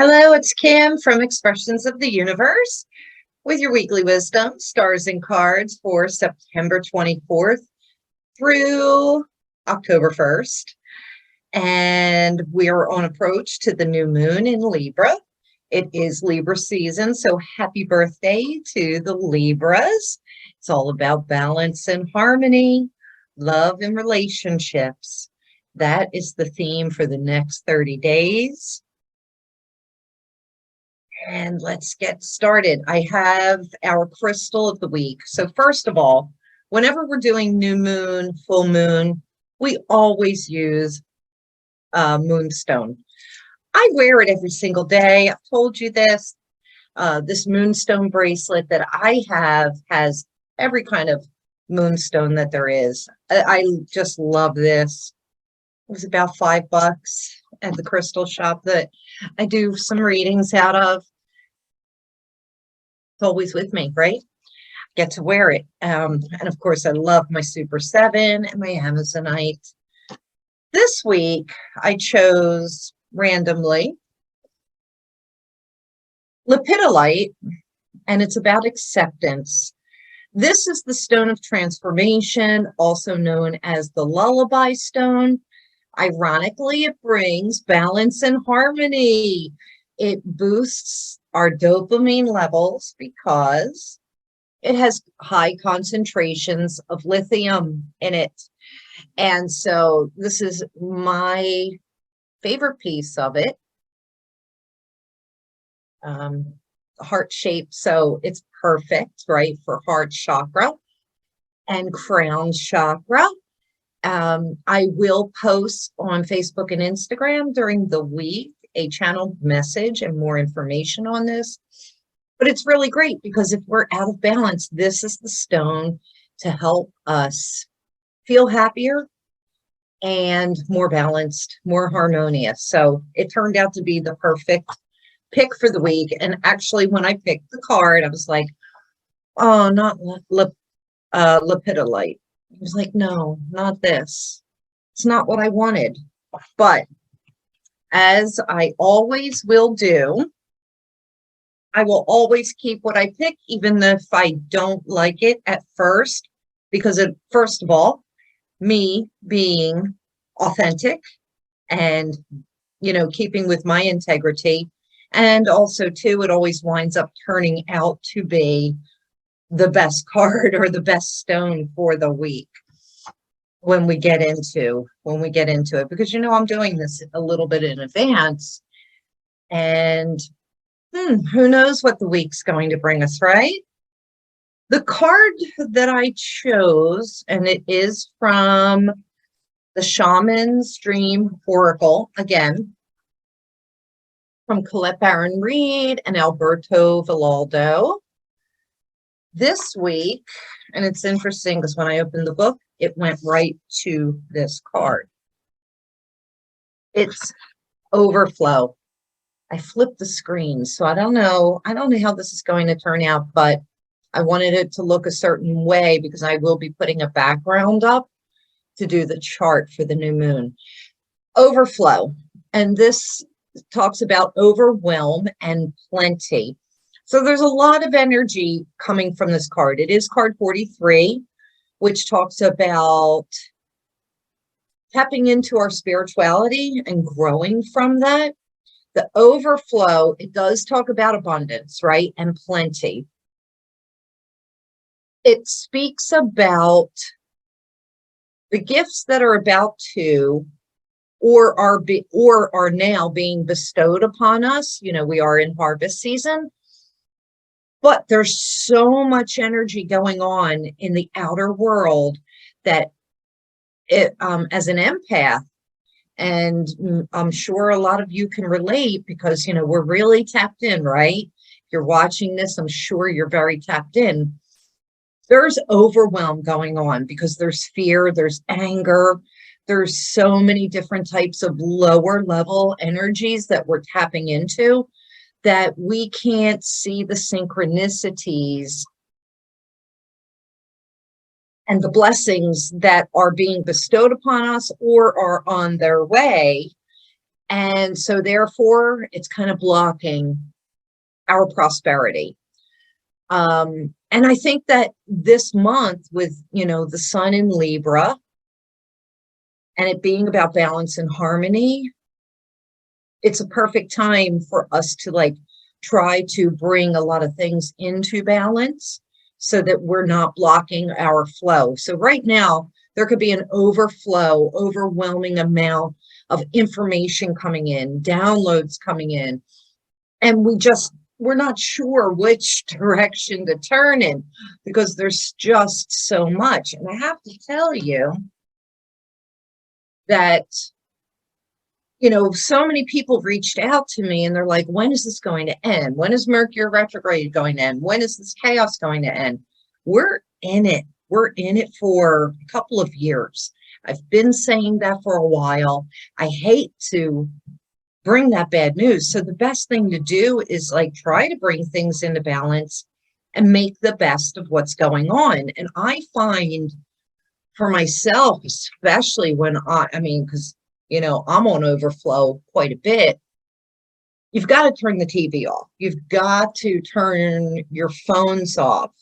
Hello, it's Kim from Expressions of the Universe with your weekly wisdom, stars and cards for September 24th through October 1st. And we are on approach to the new moon in Libra. It is Libra season, so happy birthday to the Libras. It's all about balance and harmony, love and relationships. That is the theme for the next 30 days. And let's get started. I have our crystal of the week. So first of all, whenever we're doing new moon, full moon, we always use moonstone. I wear it every single day. I've told you this. This moonstone bracelet that I have has every kind of moonstone that there is. I just love this. It was about $5 at the crystal shop that I do some readings out of. It's always with me, right? Get to wear it. And of course, I love my Super 7 and my Amazonite. This week, I chose randomly lepidolite, and it's about acceptance. This is the stone of transformation, also known as the lullaby stone. Ironically, it brings balance and harmony. It boosts our dopamine levels because it has high concentrations of lithium in it. And so this is my favorite piece of it. Heart shape, so it's perfect, right, for heart chakra and crown chakra. I will post on Facebook and Instagram during the week a channel message and more information on this. But it's really great because if we're out of balance, this is the stone to help us feel happier and more balanced, more harmonious. So it turned out to be the perfect pick for the week. And actually, when I picked the card, I was like, oh, not lepidolite. I was like, no, not this. It's not what I wanted. But as I always will do, I will always keep what I pick, even if I don't like it at first, because first of all, me being authentic and, keeping with my integrity. And also, too, it always winds up turning out to be the best card or the best stone for the week when we get into it, because I'm doing this a little bit in advance, and who knows what the week's going to bring us, right? The card that I chose, and it is from the Shaman's Dream Oracle, again, from Colette Baron Reed and Alberto Villaldo. This week, and it's interesting because when I opened the book, it went right to this card. It's overflow. I flipped the screen, so I don't know how this is going to turn out, but I wanted it to look a certain way because I will be putting a background up to do the chart for the new moon. Overflow, and this talks about overwhelm and plenty. So there's a lot of energy coming from this card. It is card 43, which talks about tapping into our spirituality and growing from that. The overflow, it does talk about abundance, right? And plenty. It speaks about the gifts that are about to or are now being bestowed upon us. We are in harvest season. But there's so much energy going on in the outer world that as an empath, and I'm sure a lot of you can relate because, we're really tapped in, right? If you're watching this, I'm sure you're very tapped in. There's overwhelm going on because there's fear, there's anger, there's so many different types of lower level energies that we're tapping into, that we can't see the synchronicities and the blessings that are being bestowed upon us or are on their way. And so therefore, it's kind of blocking our prosperity. And I think that this month with, you know, the sun in Libra and it being about balance and harmony, it's a perfect time for us to like try to bring a lot of things into balance so that we're not blocking our flow. So right now, there could be an overflow, overwhelming amount of information coming in, downloads coming in, and we're not sure which direction to turn in because there's just so much. And I have to tell you that, you know, so many people reached out to me and they're like, when is this going to end? When is Mercury retrograde going to end? When is this chaos going to end? We're in it. We're in it for a couple of years. I've been saying that for a while. I hate to bring that bad news. So the best thing to do is like try to bring things into balance and make the best of what's going on. And I find for myself, especially when I mean, because, you know, I'm on overflow quite a bit. You've got to turn the TV off. You've got to turn your phones off.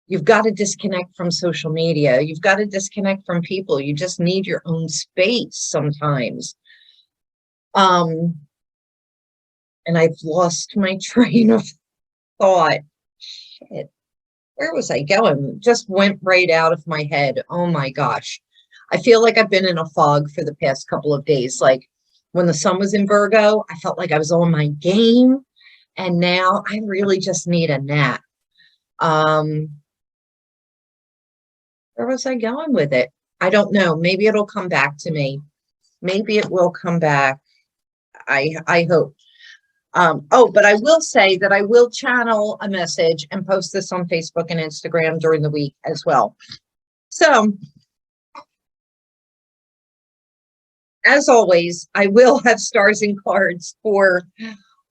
You've got to disconnect from social media. You've got to disconnect from people. You just need your own space sometimes. And I've lost my train of thought. Shit, where was I going? Just went right out of my head. Oh my gosh. I feel like I've been in a fog for the past couple of days. Like when the sun was in Virgo, I felt like I was on my game. And now I really just need a nap. Where was I going with it? I don't know. Maybe it'll come back to me. Maybe it will come back. I hope. Oh, but I will say that I will channel a message and post this on Facebook and Instagram during the week as well. So, as always, I will have stars and cards for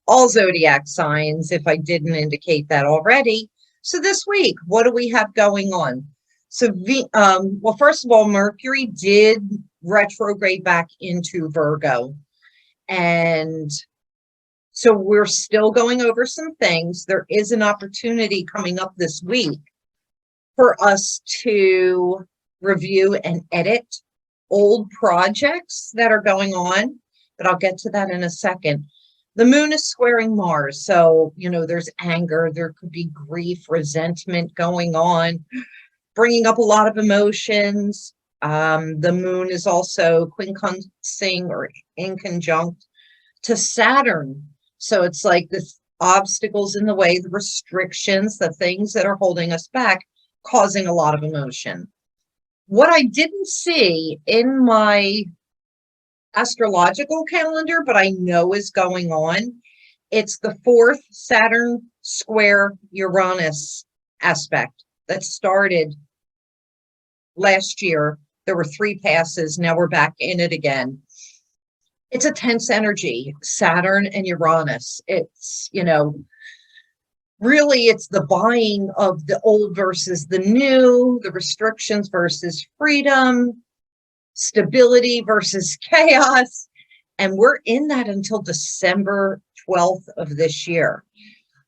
all zodiac signs if I didn't indicate that already. So this week, what do we have going on? So, well, first of all, Mercury did retrograde back into Virgo. And so we're still going over some things. There is an opportunity coming up this week for us to review and edit old projects that are going on, but I'll get to that in a second. The moon is squaring Mars. So, you know, there's anger, there could be grief, resentment going on, bringing up a lot of emotions. The moon is also quincunxing or in conjunct to Saturn. So it's like the obstacles in the way, the restrictions, the things that are holding us back, causing a lot of emotion. What I didn't see in my astrological calendar, but I know is going on, it's the 4th Saturn square Uranus aspect that started last year. There were 3 passes. Now we're back in it again. It's a tense energy, Saturn and Uranus. It's, you know, really it's the buying of the old versus the new, the restrictions versus freedom, stability versus chaos. And we're in that until December 12th of this year.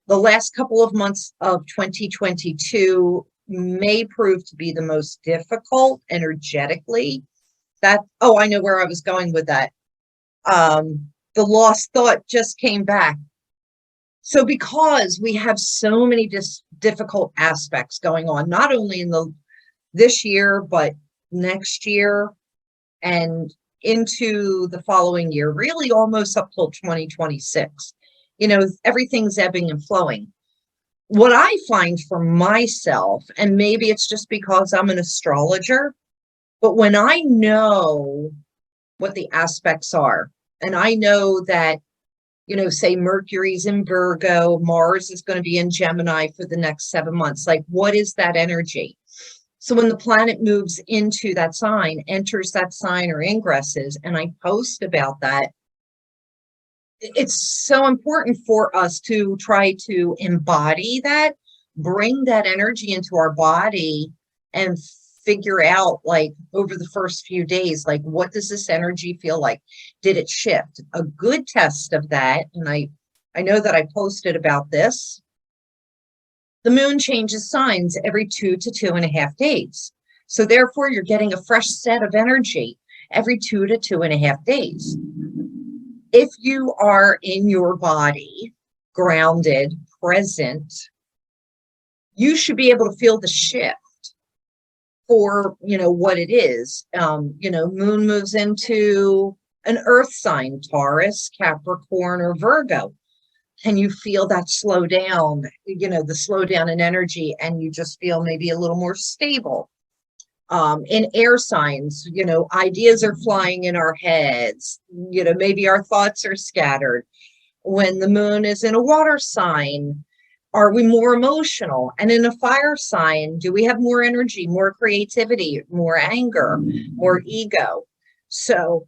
The last couple of months of 2022 may prove to be the most difficult energetically. That, oh, I know where I was going with that. The lost thought just came back. So because we have so many difficult aspects going on, not only in this year, but next year and into the following year, really almost up till 2026, you know, everything's ebbing and flowing. What I find for myself, and maybe it's just because I'm an astrologer, but when I know what the aspects are, and I know that, you know, say Mercury's in Virgo, Mars is going to be in Gemini for the next 7 months. Like, what is that energy? So when the planet moves into that sign, enters that sign or ingresses, and I post about that, it's so important for us to try to embody that, bring that energy into our body and figure out, like, over the first few days, like, what does this energy feel like? Did it shift? A good test of that, and I know that I posted about this, the moon changes signs every 2 to 2.5 days. So therefore, you're getting a fresh set of energy every 2 to 2.5 days. If you are in your body, grounded, present, you should be able to feel the shift for, what it is. Moon moves into an earth sign, Taurus, Capricorn, or Virgo. Can you feel that slow down, the slowdown in energy, and you just feel maybe a little more stable? In air signs, ideas are flying in our heads, maybe our thoughts are scattered. When the moon is in a water sign, are we more emotional? And in a fire sign, do we have more energy, more creativity, more anger, more ego? So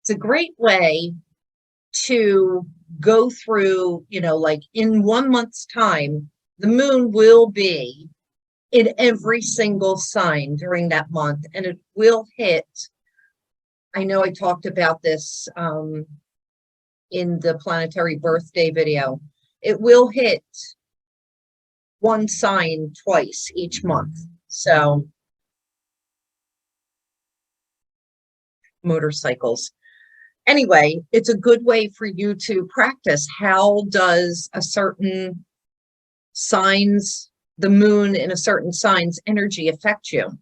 it's a great way to go through, like in 1 month's time, the moon will be in every single sign during that month, and it will hit. I know I talked about this in the planetary birthday video. It will hit one sign twice each month. So motorcycles. Anyway, it's a good way for you to practice. How does a certain signs, the moon in a certain sign's energy affect you?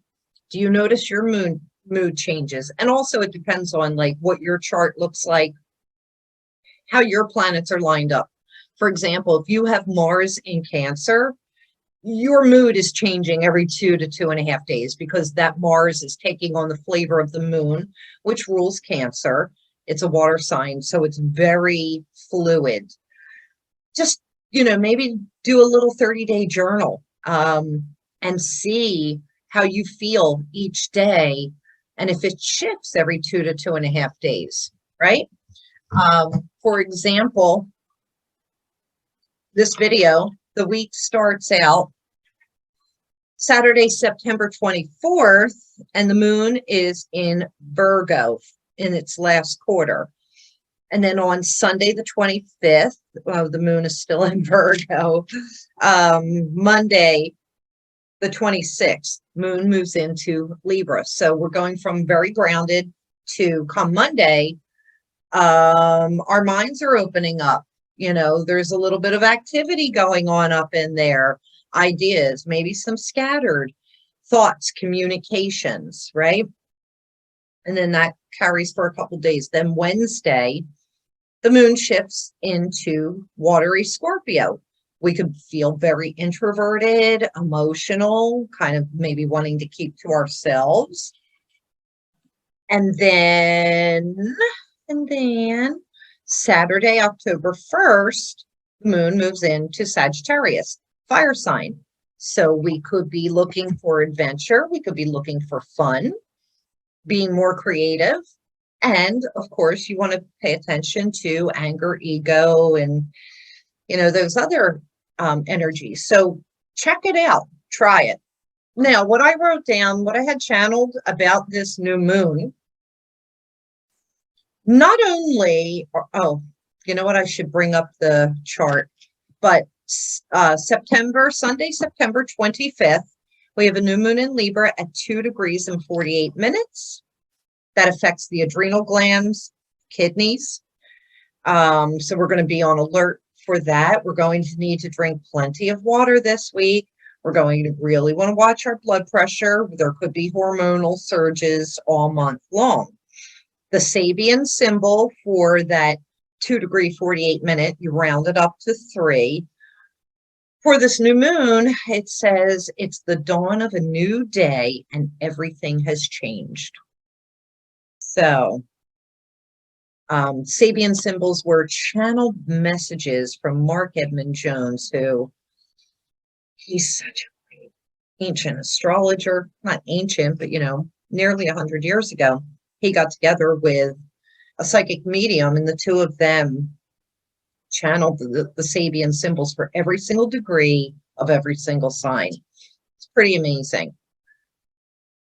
Do you notice your mood changes? And also it depends on like what your chart looks like, how your planets are lined up. For example, if you have Mars in Cancer, your mood is changing every 2 to 2.5 days because that Mars is taking on the flavor of the moon, which rules Cancer. It's a water sign, so it's very fluid. Just, maybe do a little 30-day journal and see how you feel each day. And if it shifts every 2 to 2.5 days, right? For example, this video, the week starts out Saturday, September 24th, and the moon is in Virgo in its last quarter. And then on Sunday, the 25th, the moon is still in Virgo. Monday, the 26th, moon moves into Libra. So we're going from very grounded to, come Monday, our minds are opening up. There's a little bit of activity going on up in there. Ideas, maybe some scattered thoughts, communications, right? And then that carries for a couple days. Then Wednesday, the moon shifts into watery Scorpio. We could feel very introverted, emotional, kind of maybe wanting to keep to ourselves. And then Saturday, October 1st, the moon moves into Sagittarius, fire sign. So we could be looking for adventure. We could be looking for fun, being more creative. And of course, you want to pay attention to anger, ego, and, those other energies. So check it out. Try it. Now, what I wrote down, what I had channeled about this new moon, not only, you know what, I should bring up the chart, but Sunday, September 25th, we have a new moon in Libra at 2 degrees and 48 minutes. That affects the adrenal glands, kidneys. So we're going to be on alert for that. We're going to need to drink plenty of water this week. We're going to really want to watch our blood pressure. There could be hormonal surges all month long. The Sabian symbol for that 2 degree 48 minute, you round it up to 3. For this new moon, it says it's the dawn of a new day and everything has changed. So Sabian symbols were channeled messages from Mark Edmund Jones, who he's such a great ancient astrologer, not ancient, but, nearly 100 years ago. He got together with a psychic medium, and the two of them channeled the Sabian symbols for every single degree of every single sign. It's pretty amazing.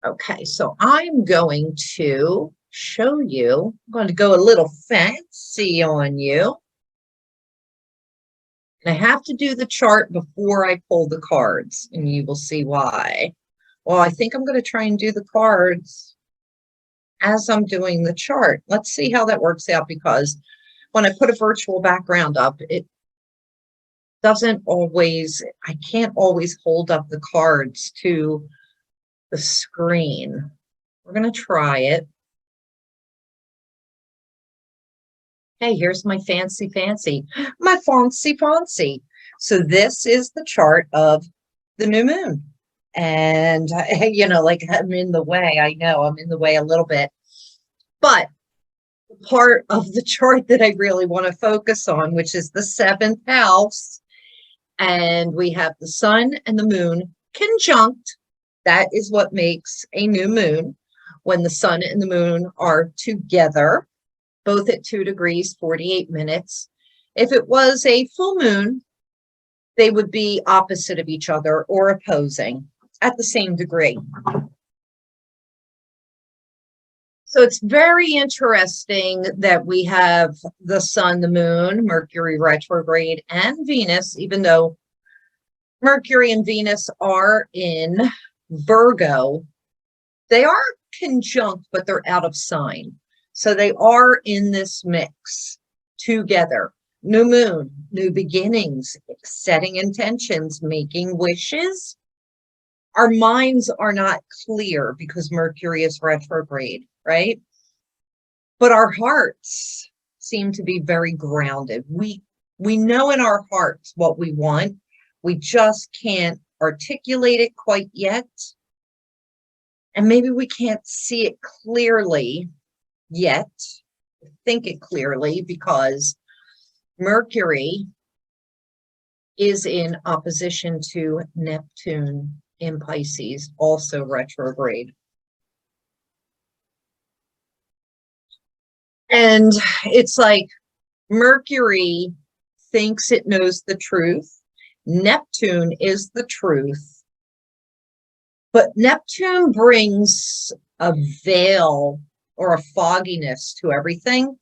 Okay, so I'm going to show you, I'm going to go a little fancy on you. And I have to do the chart before I pull the cards, and you will see why. Well, I think I'm going to try and do the cards as I'm doing the chart. Let's see how that works out, because when I put a virtual background up, it doesn't always, I can't always hold up the cards to the screen. We're going to try it. Hey, here's my fancy, my fancy. So this is the chart of the new moon. And, you know, like I'm in the way. I know I'm in the way a little bit. But the part of the chart that I really want to focus on, which is the 7th house, and we have the sun and the moon conjunct. That is what makes a new moon, when the sun and the moon are together, both at 2 degrees, 48 minutes. If it was a full moon, they would be opposite of each other or opposing at the same degree. So it's very interesting that we have the sun, the moon, Mercury retrograde, and Venus, even though Mercury and Venus are in Virgo, they are conjunct, but they're out of sign. So they are in this mix together. New moon, new beginnings, setting intentions, making wishes. Our minds are not clear because Mercury is retrograde, right? But our hearts seem to be very grounded. We know in our hearts what we want. We just can't articulate it quite yet. And maybe we can't see it clearly yet, think it clearly, because Mercury is in opposition to Neptune in Pisces, also retrograde. And it's like Mercury thinks it knows the truth. Neptune is the truth. But Neptune brings a veil or a fogginess to everything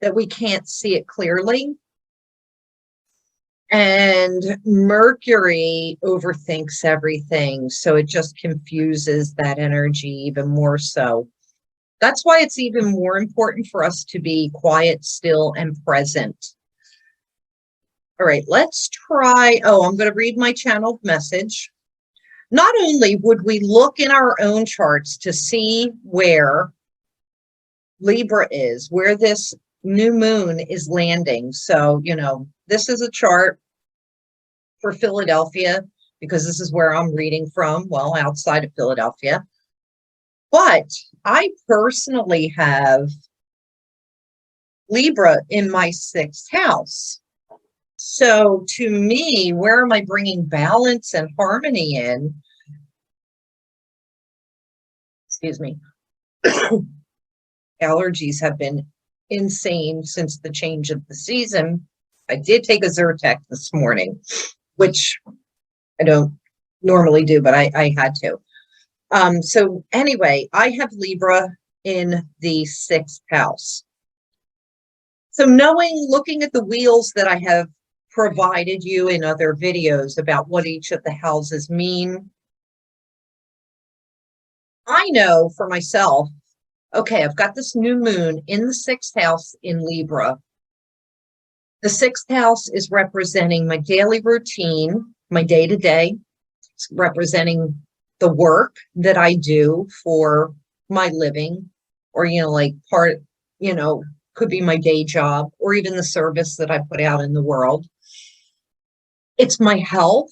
that we can't see it clearly. And Mercury overthinks everything, so it just confuses that energy even more so. That's why it's even more important for us to be quiet, still, and present. All right, let's try. Oh, I'm going to read my channeled message. Not only would we look in our own charts to see where Libra is, where this new moon is landing. So, you know, this is a chart for Philadelphia, because this is where I'm reading from, well, outside of Philadelphia. But I personally have Libra in my 6th house. So to me, where am I bringing balance and harmony in? Excuse me. Allergies have been insane since the change of the season. I did take a Zyrtec this morning, which I don't normally do, but I had to. So anyway, I have Libra in the 6th house. So looking at the wheels that I have provided you in other videos about what each of the houses mean, I know for myself, okay, I've got this new moon in the 6th house in Libra. The 6th house is representing my daily routine, my day-to-day. It's representing the work that I do for my living, or, you know, like part, you know, could be my day job, or even the service that I put out in the world. It's my health.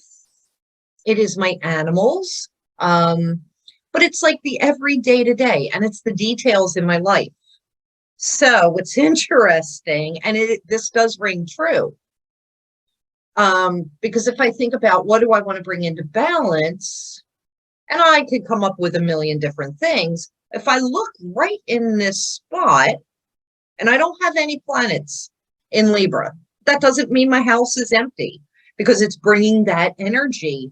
It is my animals. But it's like the every day to day, and it's the details in my life. So what's interesting, and this does ring true, because if I think about what do I want to bring into balance, and I could come up with a million different things. If I look right in this spot, and I don't have any planets in Libra, that doesn't mean my house is empty, because it's bringing that energy.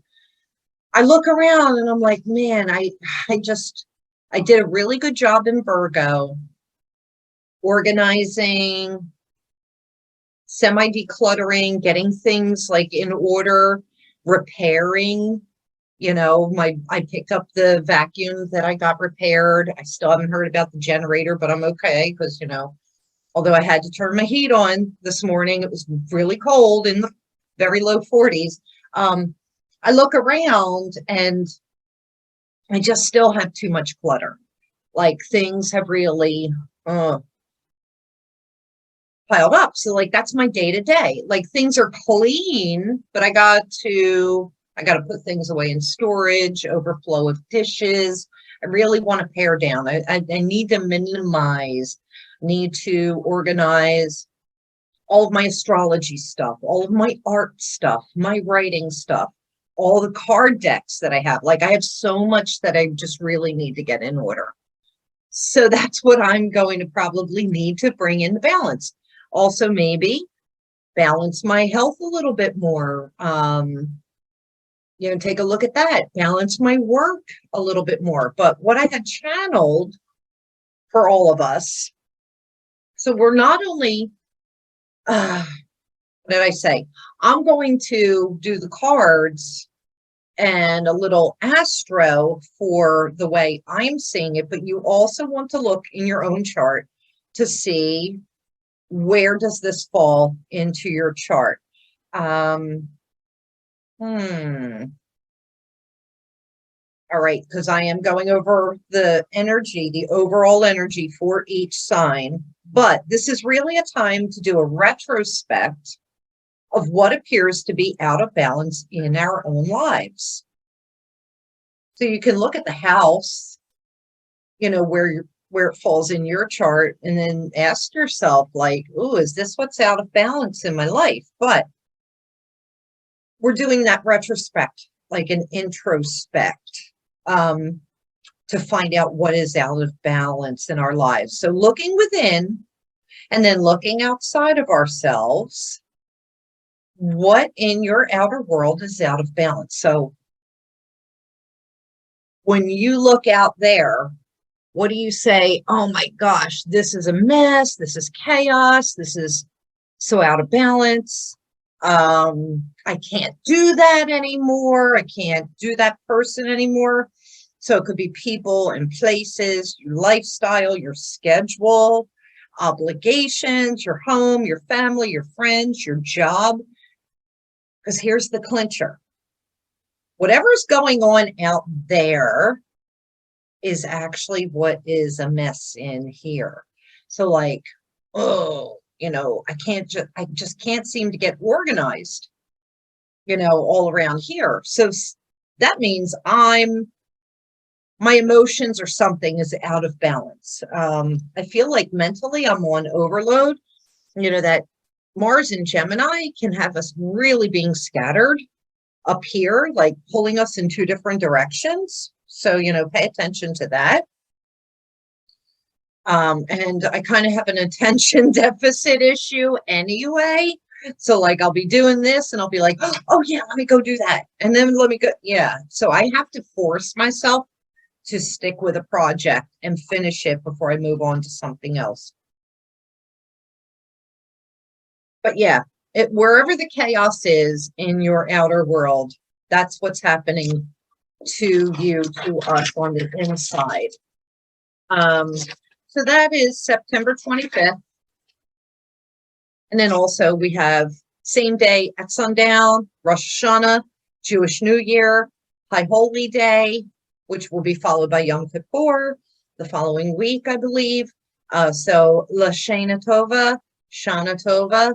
I look around and I'm like, man, I just I did a really good job in Virgo, organizing, semi-decluttering, getting things like in order, repairing. I picked up the vacuum that I got repaired. I still haven't heard about the generator, but I'm okay because, although I had to turn my heat on this morning, it was really cold in the very low 40s. I look around and I just still have too much clutter. Like things have really piled up. So like that's my day to day. Like things are clean, but I got to put things away in storage, overflow of dishes. I really want to pare down. I need to minimize, need to organize all of my astrology stuff, all of my art stuff, my writing stuff, all the card decks that I have. Like I have so much that I just really need to get in order. So that's what I'm going to probably need to bring in the balance. Also, maybe balance my health a little bit more. Take a look at that, balance my work a little bit more. But what I had channeled for all of us, so we're not only, what did I say? I'm going to do the cards and a little astro for the way I'm seeing it, but you also want to look in your own chart to see where does this fall into your chart. All right, because I am going over the energy, the overall energy for each sign, but this is really a time to do a retrospect of what appears to be out of balance in our own lives. So you can look at the house, where it falls in your chart, and then ask yourself, like, oh, is this what's out of balance in my life? But we're doing that retrospect, like an introspect, to find out what is out of balance in our lives. So looking within and then looking outside of ourselves, what in your outer world is out of balance? So when you look out there, what do you say? Oh my gosh, this is a mess. This is chaos. This is so out of balance. I can't do that anymore. I can't do that person anymore. So it could be people and places, your lifestyle, your schedule, obligations, your home, your family, your friends, your job. Because here's the clincher. Whatever's going on out there is actually what is a mess in here. So like, oh, I just can't seem to get organized, all around here. So that means my emotions or something is out of balance. I feel like mentally I'm on overload, that Mars in Gemini can have us really being scattered up here, like pulling us in two different directions. So, pay attention to that. And I kind of have an attention deficit issue anyway. So like I'll be doing this and I'll be like, oh yeah, let me go do that. And then let me go. Yeah. So I have to force myself to stick with a project and finish it before I move on to something else. But yeah, wherever the chaos is in your outer world, that's what's happening to you, to us on the inside. So that is September 25th. And then also we have same day at sundown, Rosh Hashanah, Jewish New Year, High Holy Day, which will be followed by Yom Kippur the following week, I believe. So Lashana Tova, Shana Tova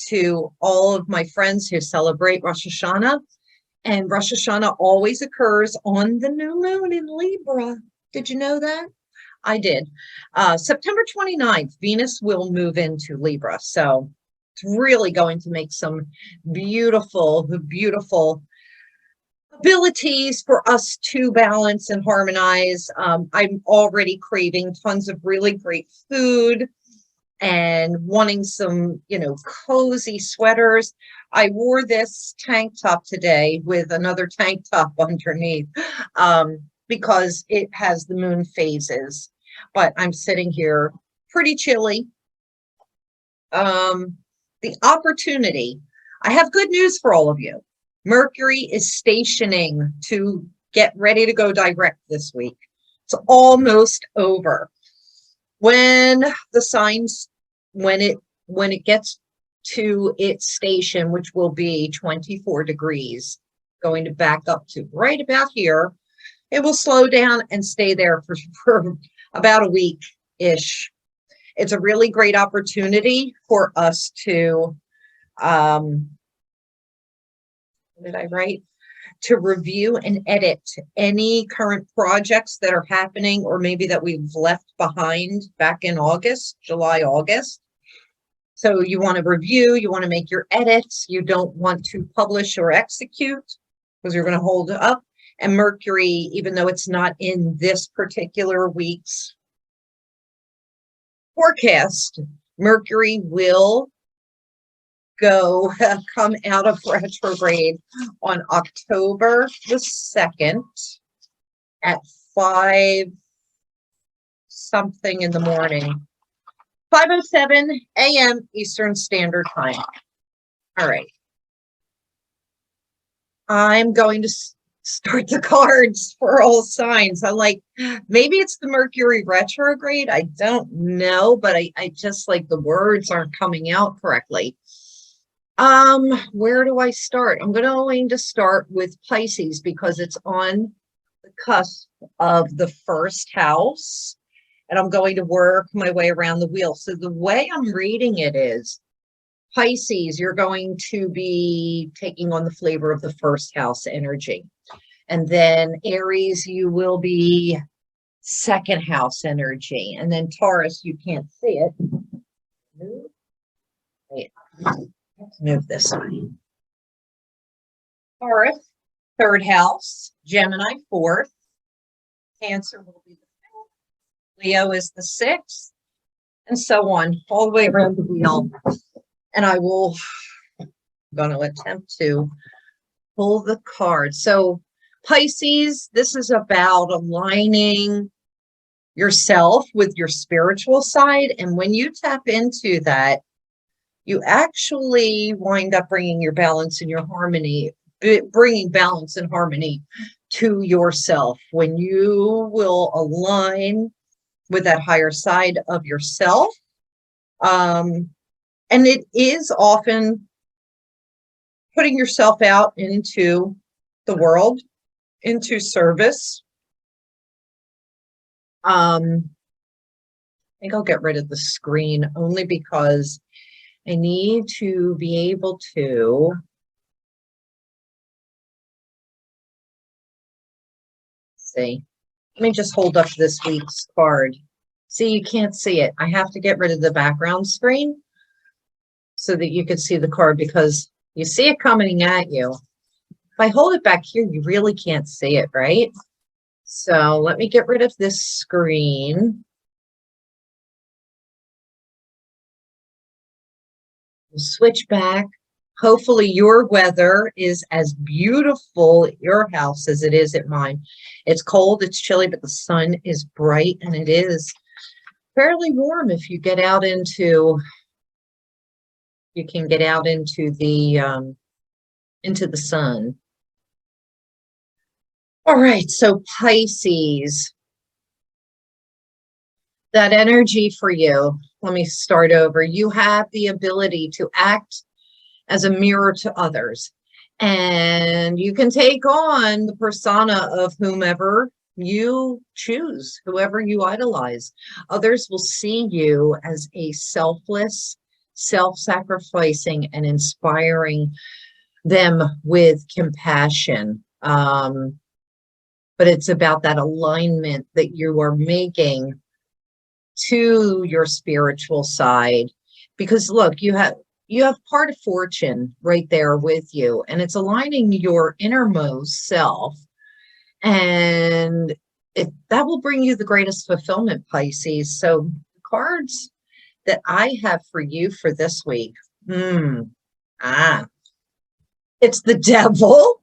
to all of my friends who celebrate Rosh Hashanah. And Rosh Hashanah always occurs on the new moon in Libra. Did you know that? I did. September 29th, Venus will move into Libra. So it's really going to make some beautiful, beautiful abilities for us to balance and harmonize. I'm already craving tons of really great food and wanting some, cozy sweaters. I wore this tank top today with another tank top underneath. because it has the moon phases, but I'm sitting here pretty chilly. The opportunity. I have good news for all of you. Mercury is stationing to get ready to go direct this week. It's almost over. When the signs, when it gets to its station, which will be 24 degrees, going to back up to right about here, it will slow down and stay there for about a week-ish. It's a really great opportunity for us to, what did I write? To review and edit any current projects that are happening, or maybe that we've left behind back in August, July, August. So you want to review, you want to make your edits, you don't want to publish or execute because you're going to hold it up. And Mercury, even though it's not in this particular week's forecast, Mercury will come out of retrograde on October the 2nd at 5 something in the morning. 5:07 a.m. Eastern Standard Time. All right. I'm going to start the cards for all signs. I'm like, maybe it's the Mercury retrograde. I don't know, but I just like the words aren't coming out correctly. Where do I start? I'm going to start with Pisces because it's on the cusp of the first house. And I'm going to work my way around the wheel. So the way I'm reading it is, Pisces, you're going to be taking on the flavor of the first house energy. And then Aries, you will be second house energy. And then Taurus, you can't see it. Wait, let's move this way. Taurus, third house. Gemini, fourth. Cancer will be the Leo is the 6th, and so on, all the way around the wheel. And I'm going to attempt to pull the card. So Pisces, this is about aligning yourself with your spiritual side. And when you tap into that, you actually wind up bringing your balance and your harmony, bringing balance and harmony to yourself. When you will align with that higher side of yourself. And it is often putting yourself out into the world, into service. I think I'll get rid of the screen only because I need to be able to see. Let me just hold up this week's card. See, you can't see it. I have to get rid of the background screen so that you can see the card because you see it coming at you. If I hold it back here, you really can't see it, right? So let me get rid of this screen. We'll switch back. Hopefully your weather is as beautiful at your house as it is at mine. It's cold, it's chilly, but the sun is bright and it is fairly warm if you get out into, you can get out into the sun. All right, so Pisces, that energy for you, let me start over. You have the ability to act as a mirror to others. And you can take on the persona of whomever you choose, whoever you idolize. Others will see you as a selfless, self-sacrificing, and inspiring them with compassion. But it's about that alignment that you are making to your spiritual side. Because look, you have part of fortune right there with you, and it's aligning your innermost self, and that will bring you the greatest fulfillment, Pisces. So the cards that I have for you for this week, it's the devil.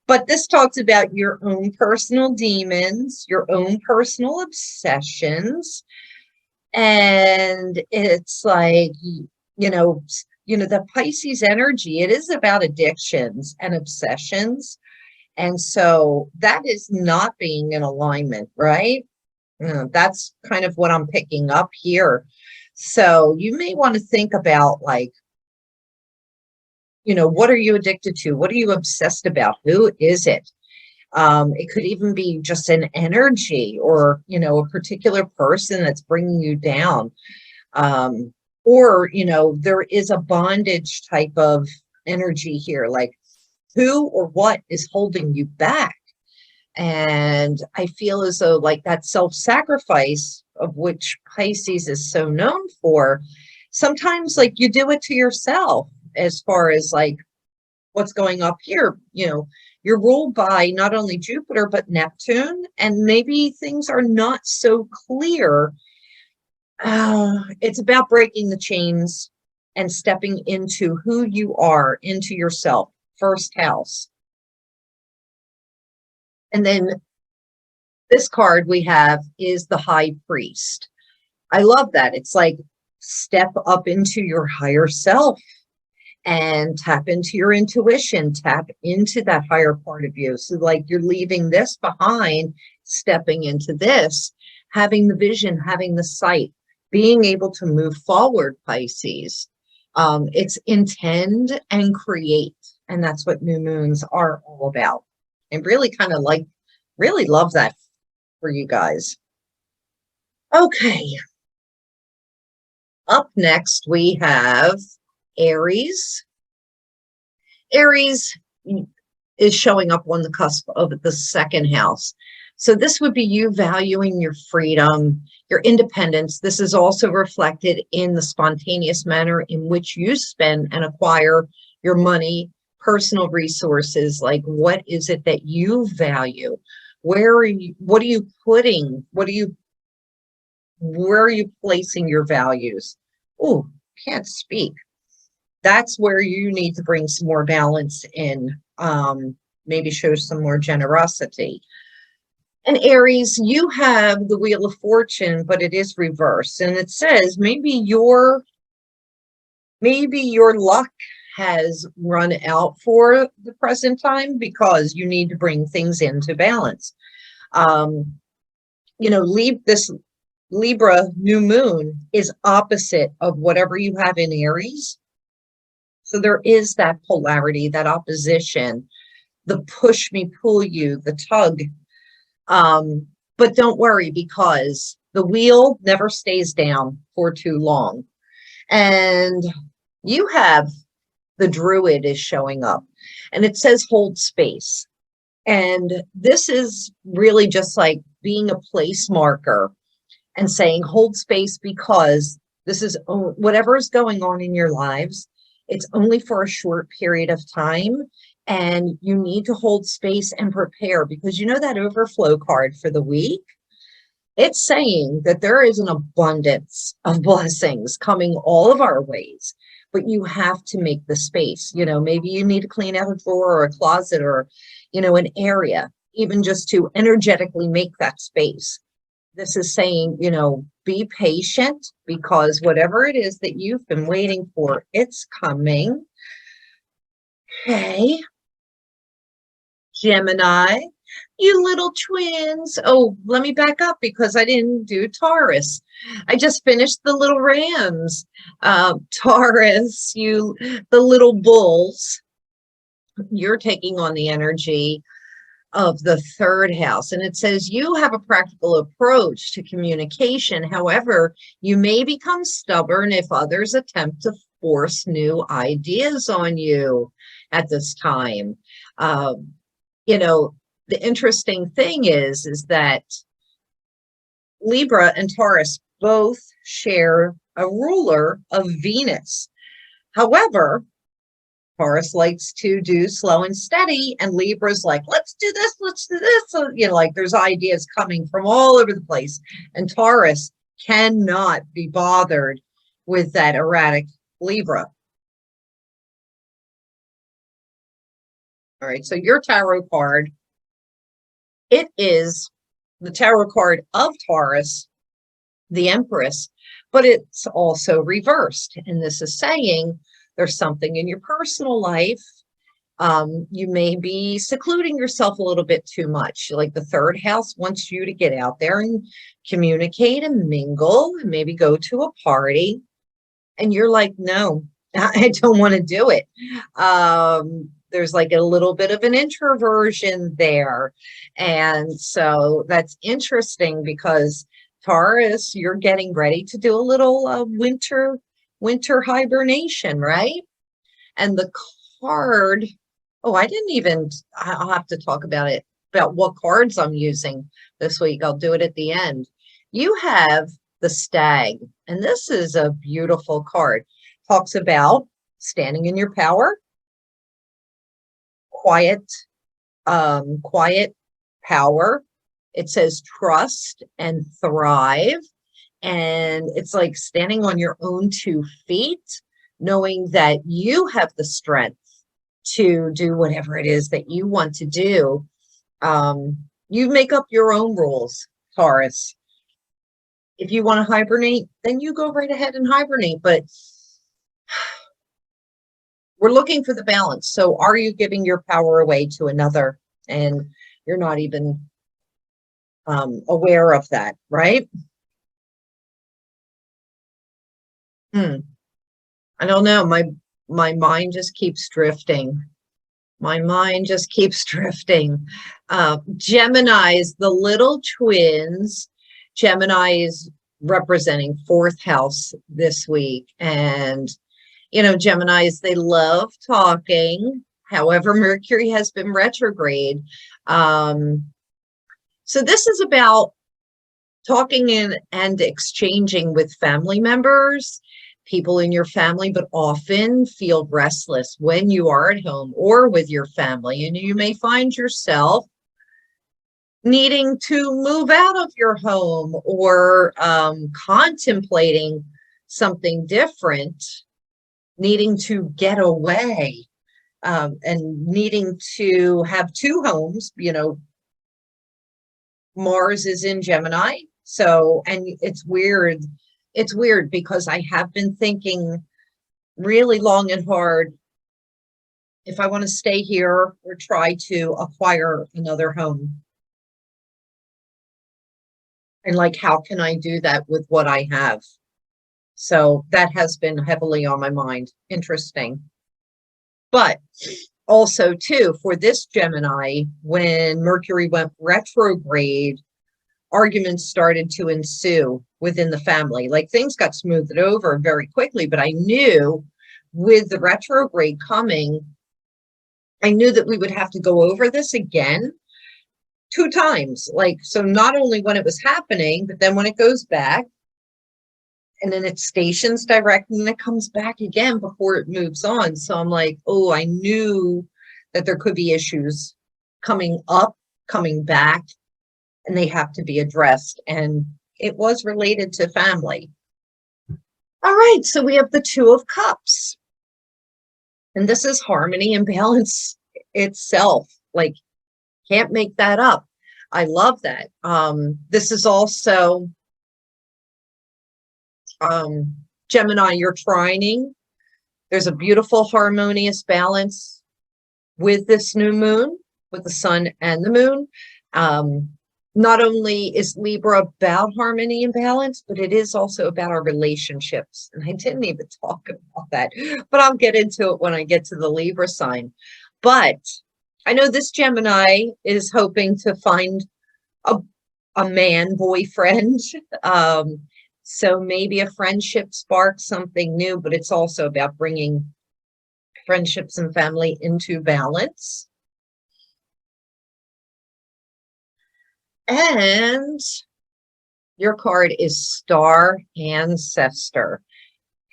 But this talks about your own personal demons, your own personal obsessions. And it's like, the Pisces energy, it is about addictions and obsessions. And so that is not being in alignment, right? That's kind of what I'm picking up here. So you may want to think about, like, what are you addicted to? What are you obsessed about? Who is it? It could even be just an energy, or, a particular person that's bringing you down. Or, there is a bondage type of energy here, like who or what is holding you back. And I feel as though, like, that self-sacrifice of which Pisces is so known for, sometimes, like, you do it to yourself, as far as, like, what's going up here. You're ruled by not only Jupiter, but Neptune, and maybe things are not so clear. It's about breaking the chains and stepping into who you are, into yourself. First house. And then this card we have is the High Priest. I love that. It's like, step up into your higher self and tap into your intuition, tap into that higher part of you. So, like, you're leaving this behind, stepping into this, having the vision, having the sight, being able to move forward, Pisces. It's intend and create. And that's what new moons are all about. And really kind of really love that for you guys. Okay. Up next, we have Aries. Aries is showing up on the cusp of the second house. So this would be you valuing your freedom, your independence. This is also reflected in the spontaneous manner in which you spend and acquire your money, personal resources. Like, what is it that you value? Where are you, what are you putting? Where are you placing your values? Oh, can't speak. That's where you need to bring some more balance in. Maybe show some more generosity. And Aries, you have the Wheel of Fortune, but it is reversed. And it says maybe your luck has run out for the present time, because you need to bring things into balance. This Libra new moon is opposite of whatever you have in Aries. So there is that polarity, that opposition, the push me, pull you, the tug. But don't worry, because the wheel never stays down for too long. And you have the Druid is showing up, and it says hold space. And this is really just like being a place marker and saying hold space, because this is whatever is going on in your lives. It's only for a short period of time, and you need to hold space and prepare, because that overflow card for the week, it's saying that there is an abundance of blessings coming all of our ways, but you have to make the space. Maybe you need to clean out a drawer or a closet, or, an area, even just to energetically make that space. This is saying, be patient, because whatever it is that you've been waiting for, it's coming. Okay. Gemini, you little twins. Oh, let me back up, because I didn't do Taurus. I just finished the little rams. Taurus, the little bulls, you're taking on the energy of the third house. And it says you have a practical approach to communication. However, you may become stubborn if others attempt to force new ideas on you at this time. The interesting thing is that Libra and Taurus both share a ruler of Venus. However, Taurus likes to do slow and steady, and Libra's like, let's do this, let's do this. So, like, there's ideas coming from all over the place. And Taurus cannot be bothered with that erratic Libra. All right, so your tarot card, it is the tarot card of Taurus, the Empress, but it's also reversed. And this is saying there's something in your personal life. You may be secluding yourself a little bit too much. Like the third house wants you to get out there and communicate and mingle and maybe go to a party. And you're like, no, I don't want to do it. There's like a little bit of an introversion there. And so that's interesting because Taurus, you're getting ready to do a little winter hibernation, right? And the card, oh, I'll have to talk about it, about what cards I'm using this week. I'll do it at the end. You have the Stag, and this is a beautiful card. Talks about standing in your power, quiet power. It says trust and thrive. And it's like standing on your own 2 feet, knowing that you have the strength to do whatever it is that you want to do. You make up your own rules, Taurus. If you want to hibernate, then you go right ahead and hibernate. But we're looking for the balance. So are you giving your power away to another and you're not even aware of that, right? I don't know. My mind just keeps drifting. My mind just keeps drifting. Geminis, the little twins. Gemini is representing 4th house this week. And, you know, Geminis, they love talking. However, Mercury has been retrograde. So this is about talking and exchanging with family members, people in your family, but often feel restless when you are at home or with your family. And you may find yourself needing to move out of your home or contemplating something different, needing to get away, and needing to have 2 homes. You know, Mars is in Gemini. So, and it's weird. It's weird because I have been thinking really long and hard if I want to stay here or try to acquire another home. And like, how can I do that with what I have? So that has been heavily on my mind. Interesting. But also too, for this Gemini, when Mercury went retrograde, arguments started to ensue within the family. Like things got smoothed over very quickly, but I knew with the retrograde coming, I knew that we would have to go over this again 2 times. Like, so not only when it was happening, but then when it goes back and then it stations direct and then it comes back again before it moves on. So I'm like, oh, I knew that there could be issues coming up, coming back, and they have to be addressed. And it was related to family. All right, so we have the 2 of Cups. And this is harmony and balance itself. Like, can't make that up. I love that. This is also Gemini, you're trining. There's a beautiful harmonious balance with this new moon, with the sun and the moon. Not only is Libra about harmony and balance, but it is also about our relationships. And I didn't even talk about that, but I'll get into it when I get to the Libra sign. But I know this Gemini is hoping to find a man boyfriend. So maybe a friendship sparks something new, but it's also about bringing friendships and family into balance. And your card is Star Ancestor.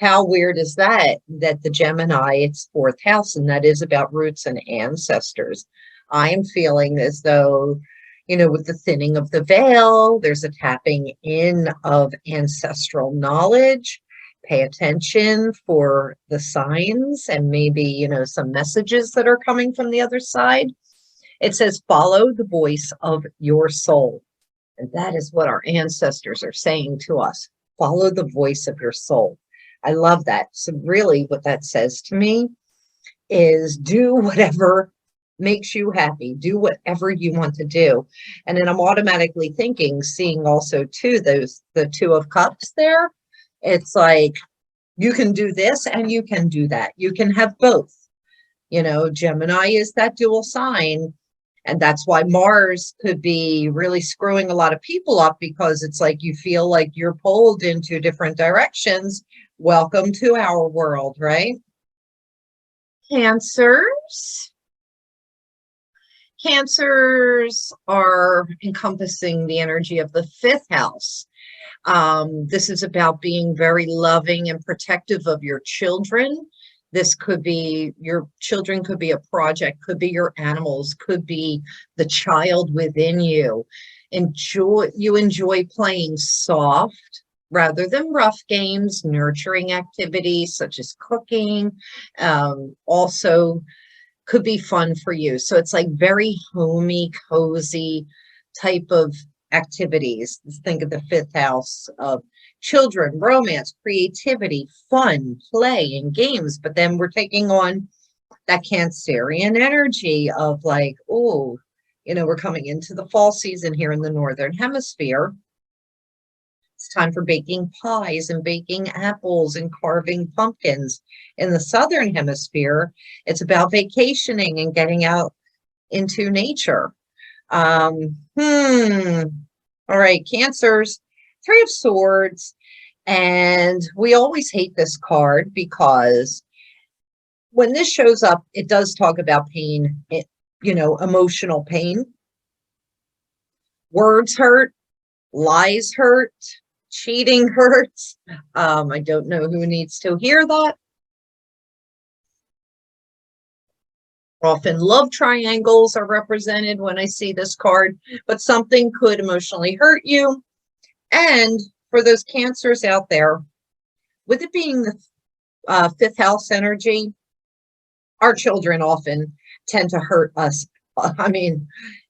How weird is that? That the Gemini, it's 4th house, and that is about roots and ancestors. I am feeling as though, you know, with the thinning of the veil, there's a tapping in of ancestral knowledge. pay attention for the signs and maybe, you know, some messages that are coming from the other side. It says, follow the voice of your soul. And that is what our ancestors are saying to us. Follow the voice of your soul. I love that. So really what that says to me is do whatever makes you happy. Do whatever you want to do. And then I'm automatically thinking, seeing also too, the Two of Cups there. It's like, you can do this and you can do that. You can have both. You know, Gemini is that dual sign. And that's why Mars could be really screwing a lot of people up, because it's like you feel like you're pulled into different directions. Welcome to our world, right? Cancers. Cancers are encompassing the energy of the 5th house. This is about being very loving and protective of your children. This could be your children, could be a project, could be your animals, could be the child within you. You enjoy playing soft rather than rough games, nurturing activities such as cooking, also could be fun for you. So it's like very homey, cozy type of activities. Think of the 5th house of children, romance, creativity, fun, play, and games. But then we're taking on that Cancerian energy of like, oh, you know, we're coming into the fall season here in the Northern Hemisphere. It's time for baking pies and baking apples and carving pumpkins. In the Southern Hemisphere, it's about vacationing and getting out into nature. All right, Cancers, 3 of Swords. And we always hate this card because when this shows up, it does talk about pain, you know, emotional pain. Words hurt, lies hurt, cheating hurts. I don't know who needs to hear that. Often love triangles are represented when I see this card, but something could emotionally hurt you. And for those Cancers out there, with it being the 5th house energy, our children often tend to hurt us. I mean,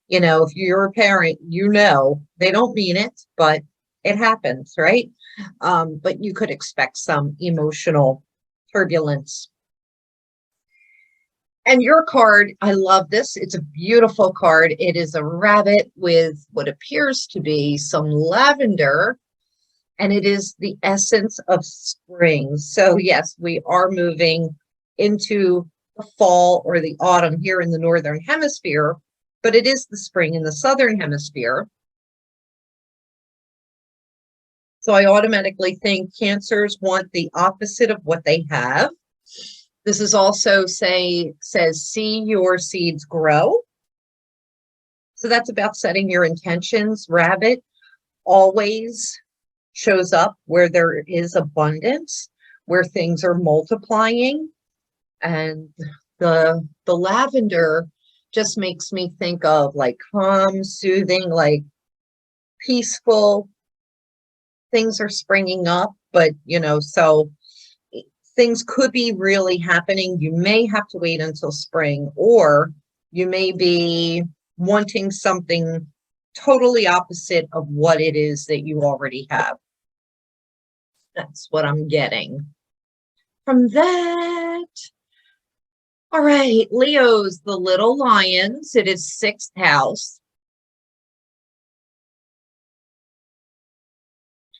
you know, if you're a parent, you know, they don't mean it, but it happens, right? But you could expect some emotional turbulence. And your card, I love this. It's a beautiful card. It is a rabbit with what appears to be some lavender, and it is the essence of spring. So yes, we are moving into the fall or the autumn here in the Northern Hemisphere, but it is the spring in the Southern Hemisphere. So I automatically think Cancers want the opposite of what they have. This is also says, see your seeds grow. So that's about setting your intentions. Rabbit always shows up where there is abundance, where things are multiplying. And the lavender just makes me think of like calm, soothing, like peaceful. Things are springing up, but you know, so things could be really happening. You may have to wait until spring, or you may be wanting something totally opposite of what it is that you already have. That's what I'm getting from that. All right, Leos, the little lions, it is 6th house.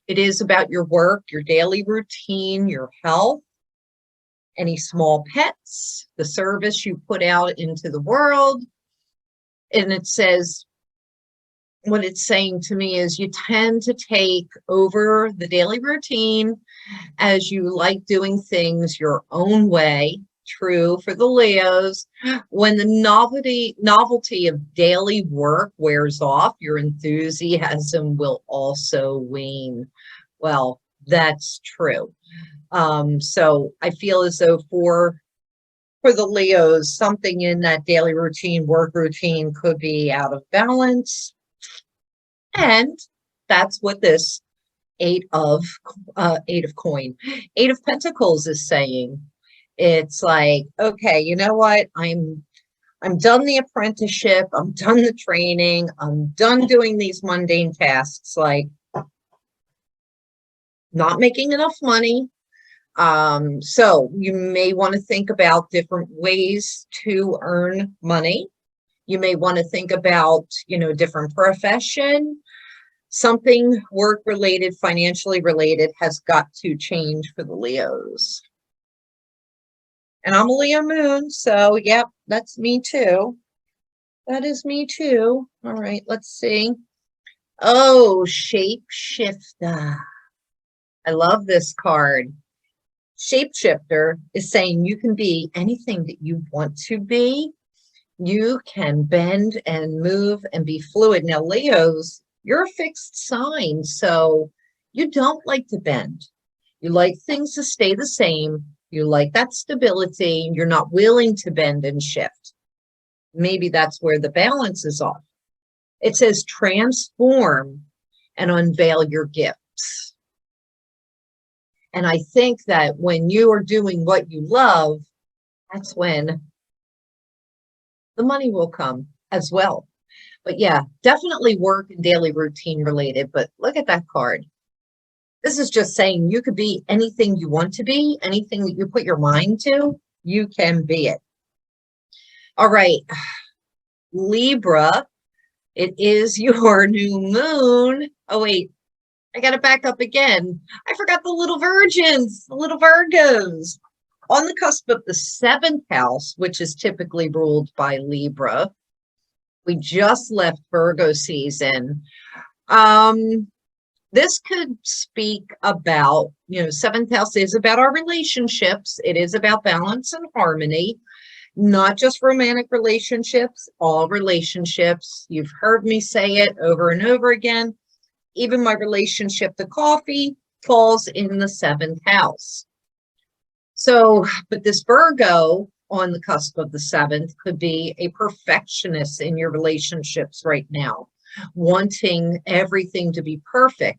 It is about your work, your daily routine, your health, any small pets, the service you put out into the world. And it says, what it's saying to me is you tend to take over the daily routine as you like doing things your own way. True for the Leos. When the novelty of daily work wears off, your enthusiasm will also wane. Well, that's true. So I feel as though for the Leos, something in that daily routine, work routine could be out of balance. And that's what this Eight of Pentacles is saying, it's like, okay, you know what? I'm done the apprenticeship. I'm done the training. I'm done doing these mundane tasks, like not making enough money. So you may want to think about different ways to earn money. You may want to think about, you know, different profession. Something work related, financially related has got to change for the Leos. And I'm a Leo moon, so yep, that's me too. That is me too. All right, let's see. Oh, shapeshifter. I love this card. Shapeshifter is saying you can be anything that you want to be. You can bend and move and be fluid. Now, Leos, you're a fixed sign, so you don't like to bend. You like things to stay the same. You like that stability. You're not willing to bend and shift. Maybe that's where the balance is off. It says transform and unveil your gifts. And I think that when you are doing what you love, that's when the money will come as well. But yeah, definitely work and daily routine related. But look at that card. This is just saying you could be anything you want to be, anything that you put your mind to, you can be it. All right, Libra, it is your new moon. Oh, wait, I got to back up again. I forgot the little virgins, the little Virgos. On the cusp of the 7th house, which is typically ruled by Libra. We just left Virgo season. This could speak about, you know, 7th house is about our relationships. It is about balance and harmony, not just romantic relationships, all relationships. You've heard me say it over and over again. Even my relationship to coffee falls in the 7th house. So, but this Virgo on the cusp of the 7th could be a perfectionist in your relationships right now, wanting everything to be perfect,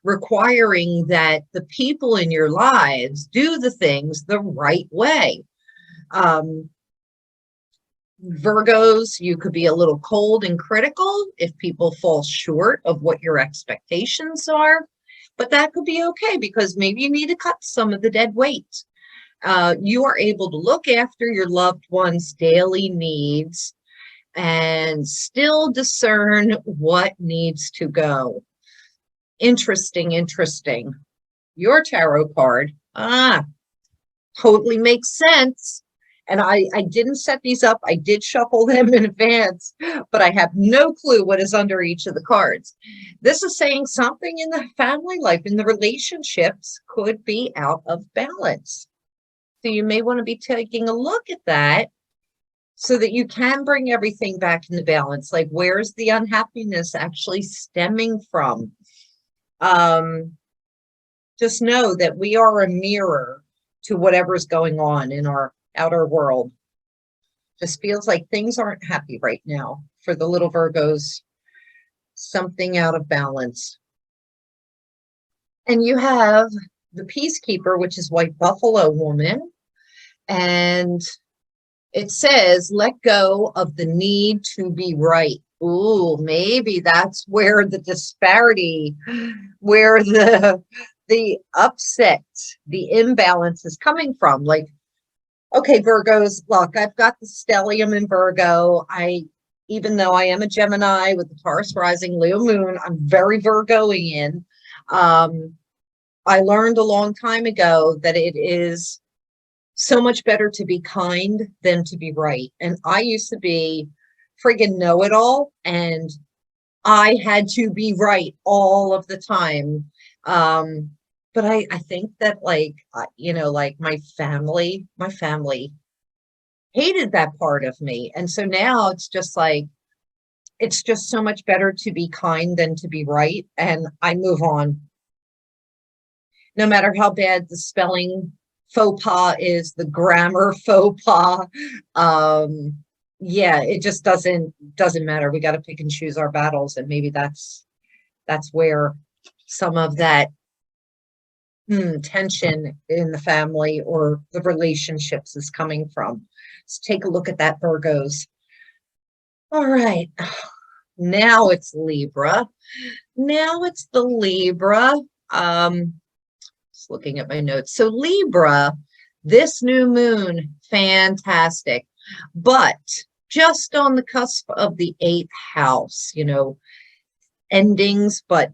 requiring that the people in your lives do the things the right way. Virgos, you could be a little cold and critical if people fall short of what your expectations are, but that could be okay because maybe you need to cut some of the dead weight. You are able to look after your loved ones' daily needs and still discern what needs to go. Interesting, interesting. Your tarot card, totally makes sense. And I didn't set these up. I did shuffle them in advance, but I have no clue what is under each of the cards. This is saying something in the family life, in the relationships, could be out of balance. So you may want to be taking a look at that so that you can bring everything back into balance. Like, where's the unhappiness actually stemming from? Just know that we are a mirror to whatever's going on in our outer world. Just feels like things aren't happy right now for the little Virgos. Something out of balance. And you have the Peacekeeper, which is White Buffalo Woman. And it says, let go of the need to be right. Ooh, maybe that's where the disparity, where the upset, the imbalance is coming from. Like, okay, Virgos, look, I've got the stellium in Virgo. Even though I am a Gemini with the Taurus rising, Leo moon, I'm very Virgoian. I learned a long time ago that it is so much better to be kind than to be right. And I used to be friggin' know-it-all, and I had to be right all of the time. But I think that, like, you know, like my family hated that part of me. And so now it's just like, it's just so much better to be kind than to be right. And I move on. No matter how bad the spelling faux pas is, the grammar faux pas, yeah, it just doesn't matter. We got to pick and choose our battles, and maybe that's where some of that tension in the family or the relationships is coming from. Let's take a look at that, Virgos. All right, now it's Libra. Now it's the Libra. Just looking at my notes. So Libra, this new moon, fantastic, but just on the cusp of the 8th house, you know, endings, but,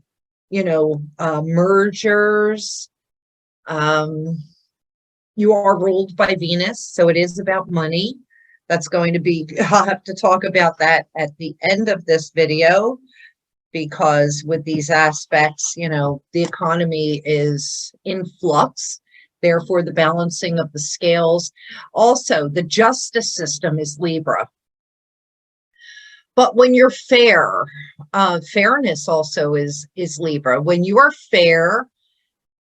you know, mergers. You are ruled by Venus, so it is about money. That's going to be, I'll have to talk about that at the end of this video, because with these aspects, you know, the economy is in flux, therefore the balancing of the scales. Also, the justice system is Libra. But when you're fair, fairness also is Libra. When you are fair,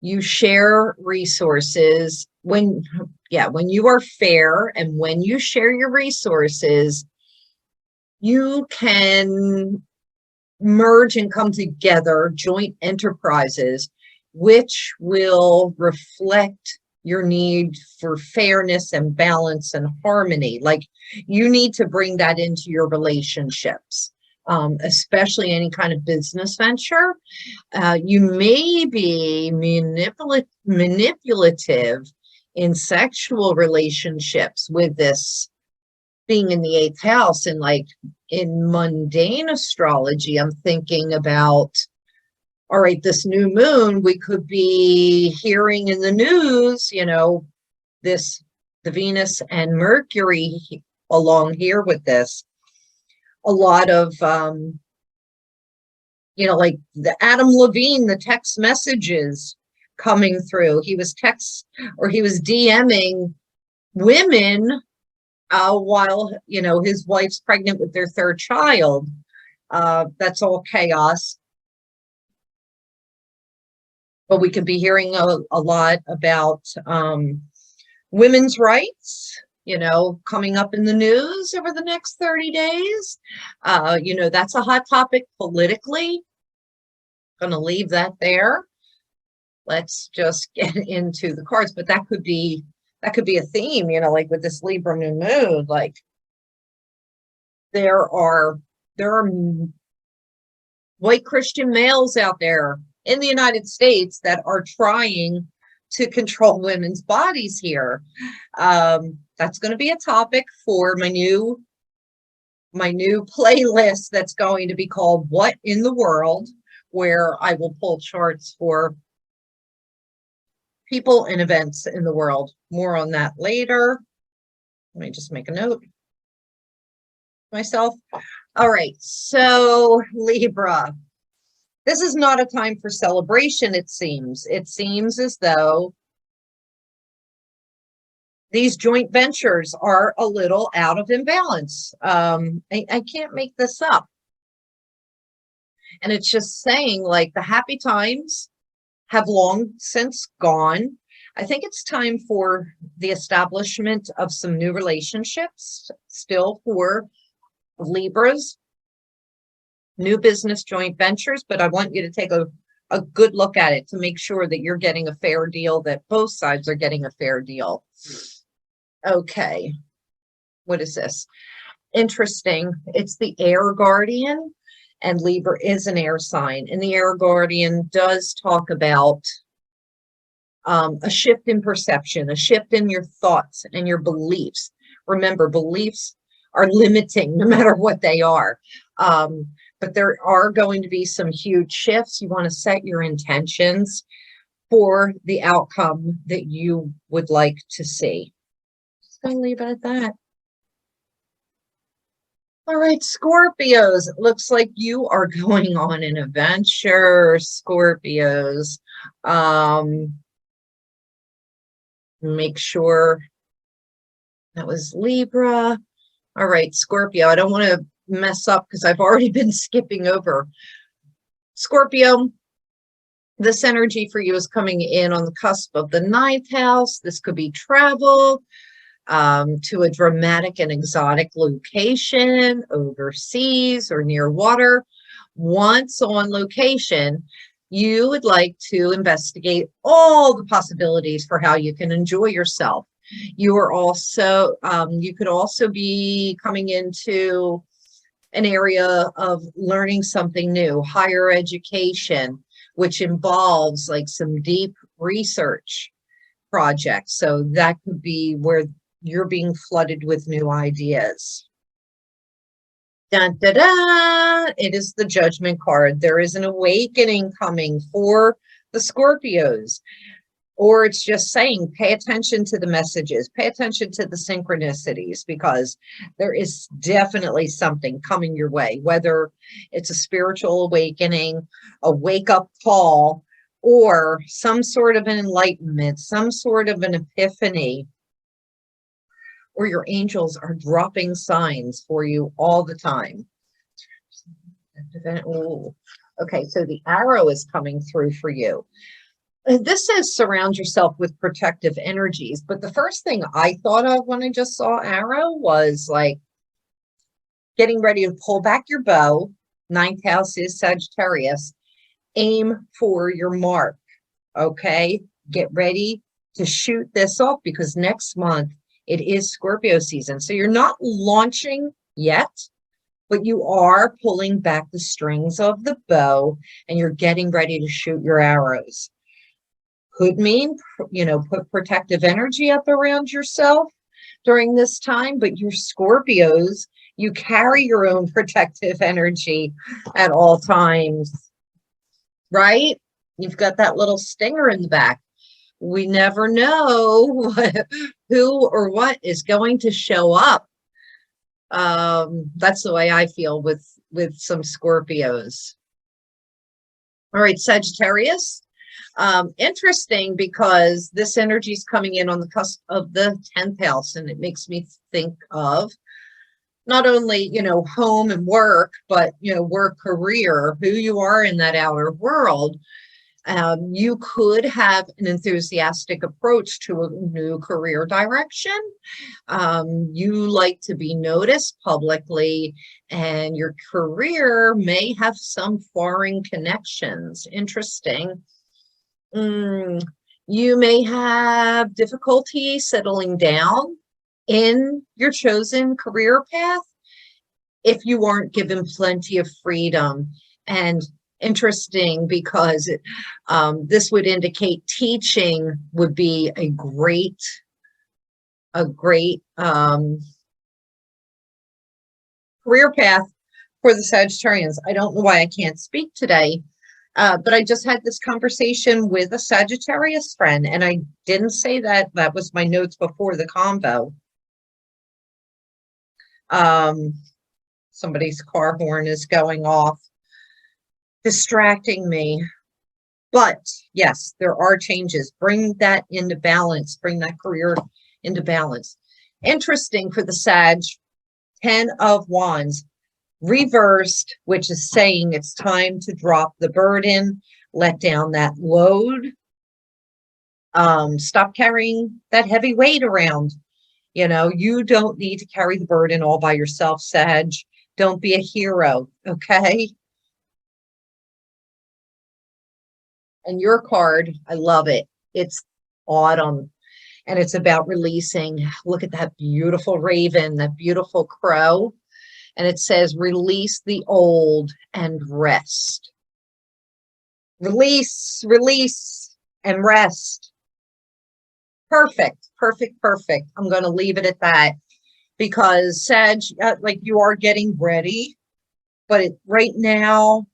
you share resources. When you are fair and when you share your resources, you can merge and come together, joint enterprises, which will reflect your need for fairness and balance and harmony. Like, you need to bring that into your relationships, especially any kind of business venture. You may be manipulative in sexual relationships with this being in the 8th house. And like in mundane astrology, I'm thinking about, all right, this new moon, we could be hearing in the news, you know, the Venus and Mercury along here with this, a lot of, you know, like the Adam Levine, the text messages coming through. He was DMing women while, you know, his wife's pregnant with their 3rd child. That's all chaos. But we could be hearing a lot about women's rights, you know, coming up in the news over the next 30 days. You know, that's a hot topic politically. Going to leave that there. Let's just get into the cards. But that could be a theme, you know, like with this Libra new moon. Like, there are white Christian males out there in the United States that are trying to control women's bodies here. That's going to be a topic for my new playlist that's going to be called What in the World, where I will pull charts for people and events in the world. More on that later. Let me just make a note myself. All right, so Libra. This is not a time for celebration, it seems. It seems as though these joint ventures are a little out of imbalance. I can't make this up. And it's just saying, like, the happy times have long since gone. I think it's time for the establishment of some new relationships still for Libras. New business joint ventures, but I want you to take a good look at it to make sure that you're getting a fair deal, that both sides are getting a fair deal. Okay, what is this? Interesting. It's the air guardian, and Libra is an air sign, and the air guardian does talk about a shift in perception, a shift in your thoughts and your beliefs. Remember, beliefs are limiting no matter what they are. But there are going to be some huge shifts. You want to set your intentions for the outcome that you would like to see. Just going to leave it at that. All right, Scorpios, it looks like you are going on an adventure, Scorpios. Make sure that was Libra. All right, Scorpio, I don't want to mess up because I've already been skipping over. Scorpio, this energy for you is coming in on the cusp of the 9th house. This could be travel to a dramatic and exotic location, overseas or near water. Once on location, You would like to investigate all the possibilities for how you can enjoy yourself. You are also, you could also be coming into an area of learning something new, higher education, which involves like some deep research projects. So that could be where you're being flooded with new ideas. Dun, da, da. It is the Judgment card. There is an awakening coming for the Scorpios. Or it's just saying, pay attention to the messages, pay attention to the synchronicities, because there is definitely something coming your way, whether it's a spiritual awakening, a wake-up call, or some sort of an enlightenment, some sort of an epiphany, or your angels are dropping signs for you all the time. Ooh. Okay, so the arrow is coming through for you. This says surround yourself with protective energies, but the first thing I thought of when I just saw arrow was like getting ready to pull back your bow. 9th house is Sagittarius. Aim for your mark. Okay, get ready to shoot this off, because next month it is Scorpio season. So you're not launching yet, but you are pulling back the strings of the bow and you're getting ready to shoot your arrows. Could mean, you know, put protective energy up around yourself during this time, but you're Scorpios, you carry your own protective energy at all times, right? You've got that little stinger in the back. We never know who or what is going to show up. That's the way I feel with some Scorpios. All right, Sagittarius. Interesting, because this energy is coming in on the cusp of the 10th house, and it makes me think of not only, you know, home and work, but, you know, work, career, who you are in that outer world. You could have an enthusiastic approach to a new career direction. You like to be noticed publicly, and your career may have some foreign connections. Interesting. You may have difficulty settling down in your chosen career path if you aren't given plenty of freedom. And interesting, because this would indicate teaching would be a great career path for the Sagittarians. I don't know why I can't speak today. But I just had this conversation with a Sagittarius friend, and I didn't say that. That was my notes before the convo. Somebody's car horn is going off, distracting me. But yes, there are changes. Bring that into balance. Bring that career into balance. Interesting for the Sag, 10 of Wands. Reversed, which is saying it's time to drop the burden, let down that load, stop carrying that heavy weight around. You know, you don't need to carry the burden all by yourself, Sag. Don't be a hero, okay? And your card, I love it. It's autumn, and it's about releasing. Look at that beautiful raven, that beautiful crow. And it says, release the old and rest. Release, release, and rest. Perfect, perfect, perfect. I'm going to leave it at that, because Sag, like, you are getting ready, but right now,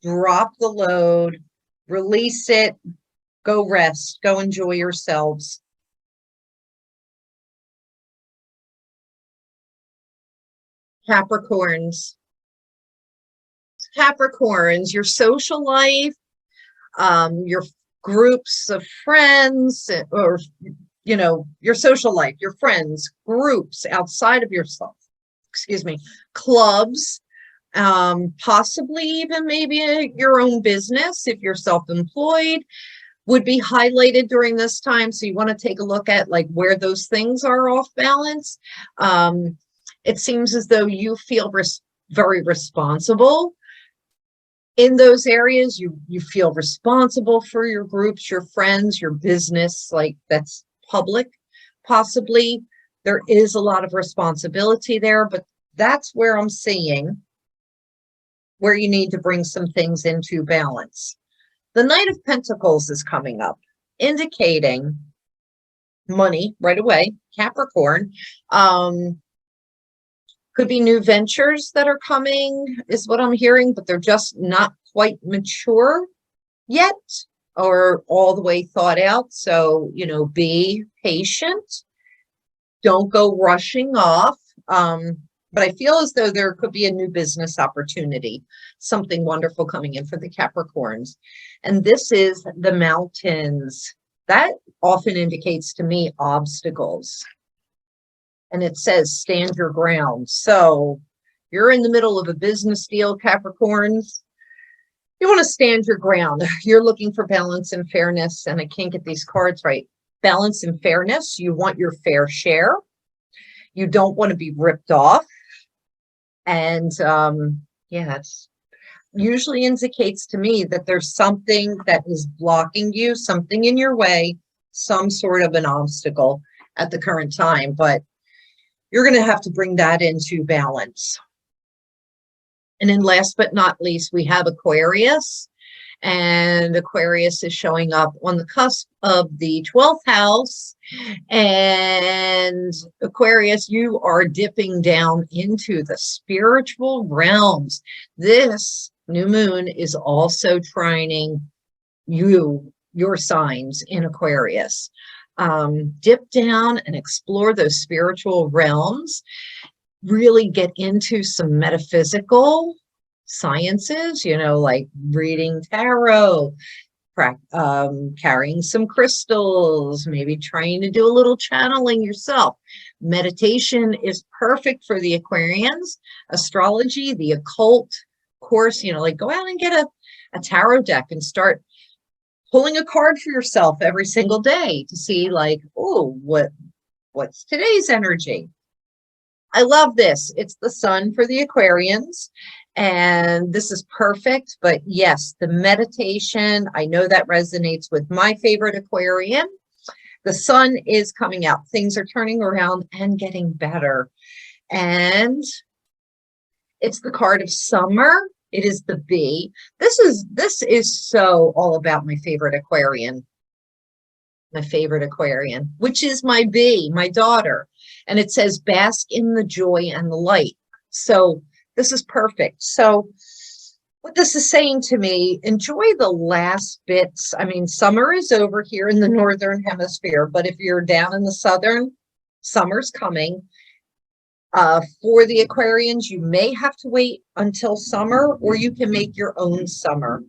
drop the load, release it, go rest, go enjoy yourselves. Capricorns. Capricorns, your social life, your groups of friends, or, you know, your social life, your friends, groups outside of yourself, excuse me, clubs, possibly even maybe your own business if you're self-employed, would be highlighted during this time. So you want to take a look at like where those things are off balance. It seems as though you feel very responsible in those areas, you feel responsible for your groups, your friends, your business, like that's public, possibly. There is a lot of responsibility there, but that's where I'm seeing where you need to bring some things into balance. The Knight of Pentacles is coming up, indicating money right away, Capricorn. Could be new ventures that are coming, is what I'm hearing, but they're just not quite mature yet or all the way thought out. So, you know, be patient. Don't go rushing off. But I feel as though there could be a new business opportunity, something wonderful coming in for the Capricorns. And this is the mountains. That often indicates to me obstacles. And it says stand your ground. So you're in the middle of a business deal, Capricorns. You want to stand your ground. You're looking for balance and fairness, and I can't get these cards right. Balance and fairness. You want your fair share. You don't want to be ripped off. And yeah, it's usually indicates to me that there's something that is blocking you, something in your way, some sort of an obstacle at the current time. But you're going to have to bring that into balance. And then last but not least, we have Aquarius. And Aquarius is showing up on the cusp of the 12th house. And Aquarius, you are dipping down into the spiritual realms. This new moon is also trining your signs in Aquarius. Dip down and explore those spiritual realms, really get into some metaphysical sciences, you know, like reading tarot, carrying some crystals, maybe trying to do a little channeling yourself. Meditation is perfect for the Aquarians. Astrology, the occult course, you know, like go out and get a tarot deck and start pulling a card for yourself every single day to see like, oh, what's today's energy? I love this. It's the sun for the Aquarians, and this is perfect. But yes, the meditation, I know that resonates with my favorite Aquarian. The sun is coming out. Things are turning around and getting better. And it's the card of summer. It is the bee. This is so all about my favorite Aquarian, which is my bee, my daughter. And it says, bask in the joy and the light. So this is perfect. So what this is saying to me, enjoy the last bits. I mean, summer is over here in the Northern Hemisphere, but if you're down in the Southern, summer's coming. For the Aquarians, you may have to wait until summer, or you can make your own summer.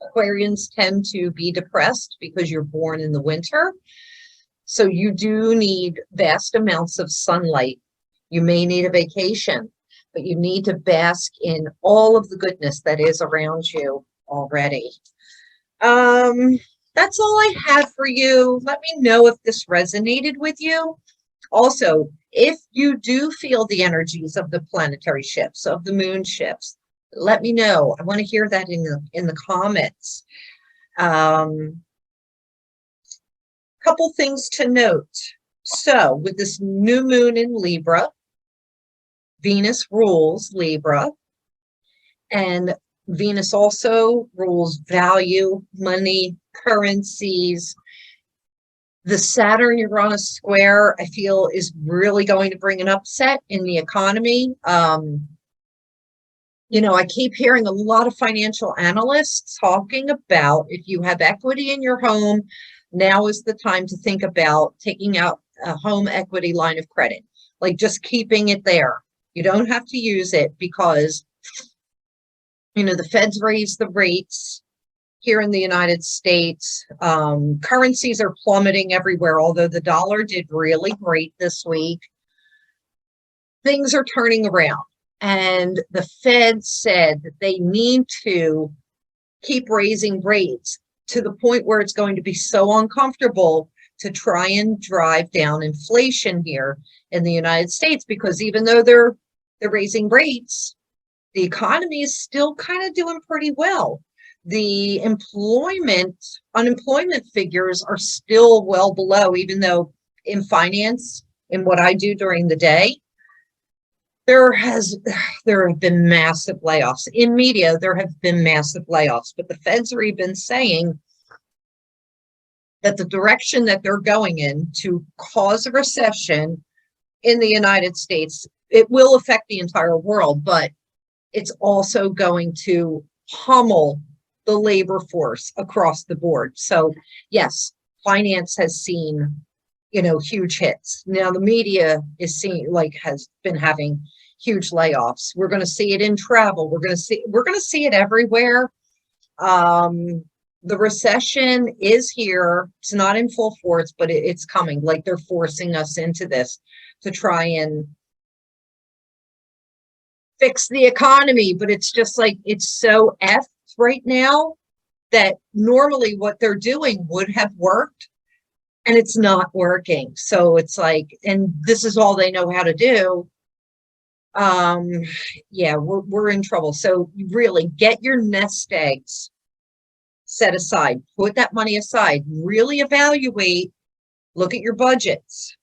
Aquarians tend to be depressed because you're born in the winter. So you do need vast amounts of sunlight. You may need a vacation, but you need to bask in all of the goodness that is around you already. That's all I had for you. Let me know if this resonated with you. Also, if you do feel the energies of the planetary shifts, of the moon shifts, let me know. I want to hear that in the comments. Couple things to note. So with this new moon in Libra, Venus rules Libra, and Venus also rules value, money, currencies. The Saturn-Uranus square, I feel, is really going to bring an upset in the economy. You know, I keep hearing a lot of financial analysts talking about if you have equity in your home, now is the time to think about taking out a home equity line of credit, like just keeping it there. You don't have to use it because, you know, the Fed's raised the rates here in the United States. Currencies are plummeting everywhere, although the dollar did really great this week. Things are turning around, and the Fed said that they need to keep raising rates to the point where it's going to be so uncomfortable to try and drive down inflation here in the United States, because even though they're raising rates, the economy is still kind of doing pretty well. The unemployment figures are still well below, even though in finance, in what I do during the day, there have been massive layoffs. In media, there have been massive layoffs, but the Fed's already been saying that the direction that they're going in to cause a recession in the United States, it will affect the entire world, but it's also going to pummel the labor force across the board. So yes, finance has seen, huge hits. Now the media is seeing, has been having huge layoffs. We're going to see it in travel. We're going to see it everywhere. The recession is here. It's not in full force, but it's coming. Like, they're forcing us into this to try and fix the economy, but it's just like, it's so effed right now that normally what they're doing would have worked, and it's not working. So it's like, and this is all they know how to do. Yeah, we're in trouble. So really get your nest eggs set aside, put that money aside, really evaluate, look at your budgets,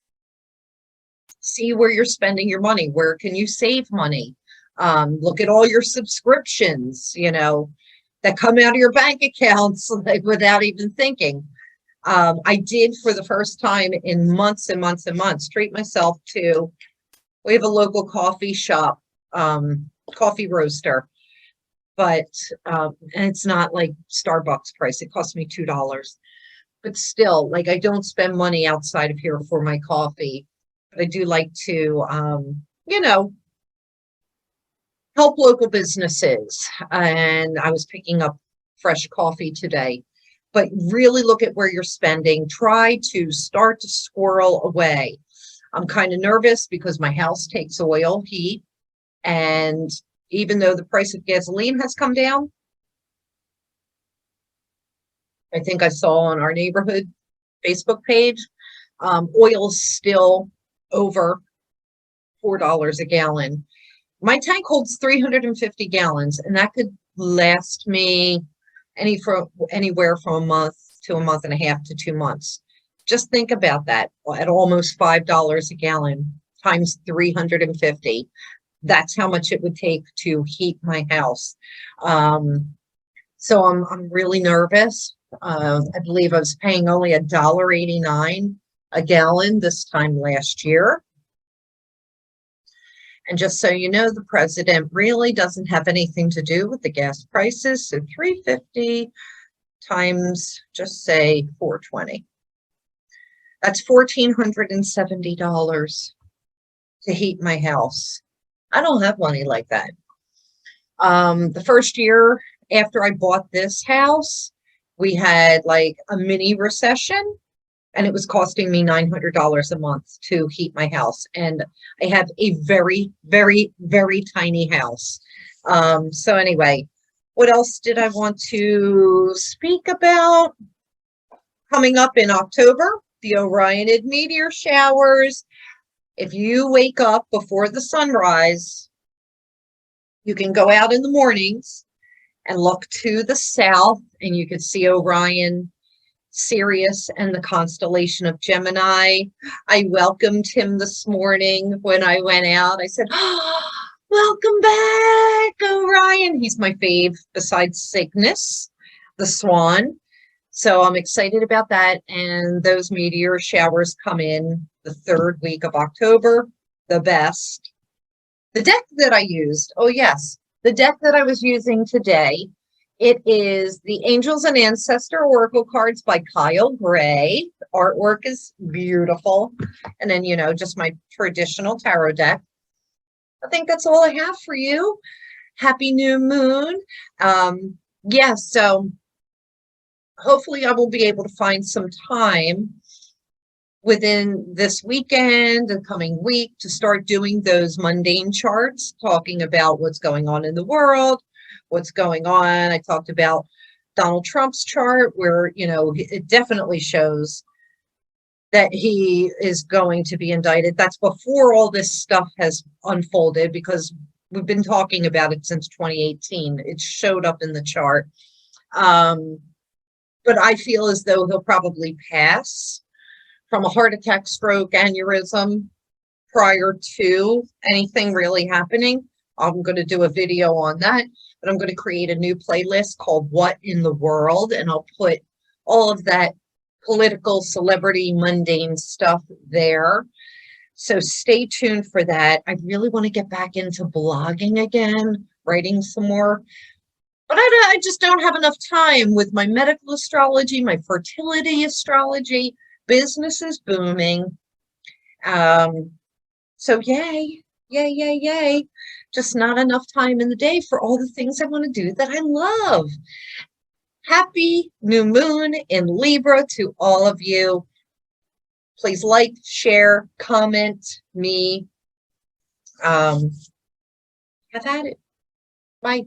see where you're spending your money, where can you save money. Look at all your subscriptions, that come out of your bank accounts, like, without even thinking. I did, for the first time in months and months and months, treat myself to, we have a local coffee shop, coffee roaster, but and it's not like Starbucks price. It cost me $2, but still, like, I don't spend money outside of here for my coffee, but I do like to, help local businesses. And I was picking up fresh coffee today. But really look at where you're spending. Try to start to squirrel away. I'm kind of nervous because my house takes oil, heat, and even though the price of gasoline has come down, I think I saw on our neighborhood Facebook page, oil is still over $4 a gallon. My tank holds 350 gallons, and that could last me anywhere from a month to a month and a half to 2 months. Just think about that. At almost $5 a gallon times 350, that's how much it would take to heat my house. So I'm really nervous. I believe I was paying only $1.89 a gallon this time last year. And just so you know, the president really doesn't have anything to do with the gas prices. So 350 times, just say 420. That's $1,470 to heat my house. I don't have money like that. The first year after I bought this house, we had like a mini recession, and it was costing me $900 a month to heat my house. And I have a very, very, very tiny house. So anyway, what else did I want to speak about? Coming up in October, the Orionid meteor showers. If you wake up before the sunrise, you can go out in the mornings and look to the south, and you can see Orion, Sirius, and the constellation of Gemini. I welcomed him this morning when I went out. I said, "Oh, welcome back, Orion." He's my fave besides Cygnus, the swan. So I'm excited about that. And those meteor showers come in the 3rd week of October, the best. The deck that I used, oh yes, the deck that I was using today, it is the Angels and Ancestor Oracle cards by Kyle Gray. The artwork is beautiful. And then, just my traditional tarot deck. I think that's all I have for you. Happy new moon. So hopefully I will be able to find some time within this weekend, the coming week, to start doing those mundane charts, talking about what's going on in the world, what's going on. I talked about Donald Trump's chart, where, it definitely shows that he is going to be indicted. That's before all this stuff has unfolded, because we've been talking about it since 2018. It showed up in the chart. But I feel as though he'll probably pass from a heart attack, stroke, aneurysm prior to anything really happening. I'm going to do a video on that, but I'm going to create a new playlist called What in the World, and I'll put all of that political, celebrity, mundane stuff there. So stay tuned for that. I really want to get back into blogging again, writing some more. But I just don't have enough time with my medical astrology, my fertility astrology. Business is booming. So yay, yay, yay, yay. Just not enough time in the day for all the things I want to do that I love. Happy new moon in Libra to all of you. Please like, share, comment me. Have at it. Bye.